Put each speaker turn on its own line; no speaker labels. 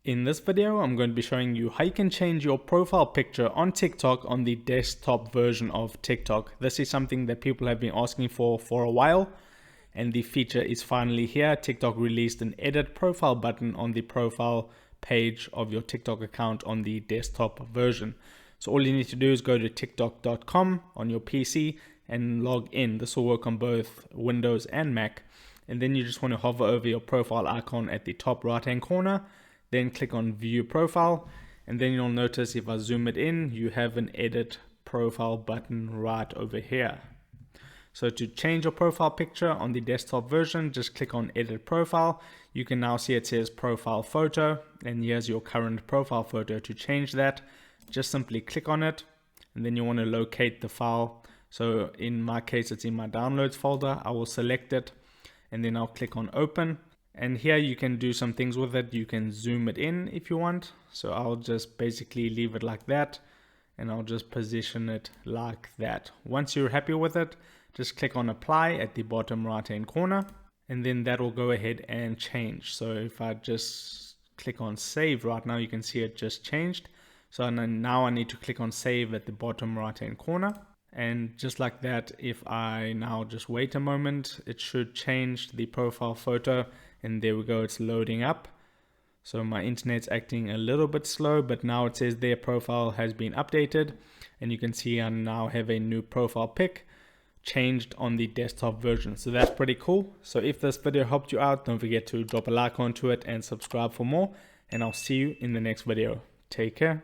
In this video, I'm going to be showing you how you can change your profile picture on TikTok on the desktop version of TikTok. This is something that people have been asking for a while, and the feature is finally here. TikTok released an edit profile button on the profile page of your TikTok account on the desktop version. So all you need to do is go to tiktok.com on your PC and log in. This will work on both Windows and Mac. And then you just want to hover over your profile icon at the top right hand corner. Then click on view profile, and then you'll notice if I zoom it in, you have an edit profile button right over here. So to change your profile picture on the desktop version, just click on edit profile. You can now see it says profile photo, and here's your current profile photo. To change that, just simply click on it, and then you want to locate the file. So in my case, it's in my downloads folder. I will select it, and then I'll click on open. And here you can do some things with it. You can zoom it in if you want. So I'll just basically leave it like that, and I'll just position it like that. Once you're happy with it, just click on apply at the bottom right hand corner, and then that will go ahead and change. So if I just click on save right now, you can see it just changed. So now I need to click on save at the bottom right hand corner. And just like that, if I now just wait a moment, it should change the profile photo, and there we go, it's loading up. So my internet's acting a little bit slow, but now it says their profile has been updated, and you can see I now have a new profile pic changed on the desktop version. So that's pretty cool. So if this video helped you out, don't forget to drop a like onto it and subscribe for more, and I'll see you in the next video. Take care.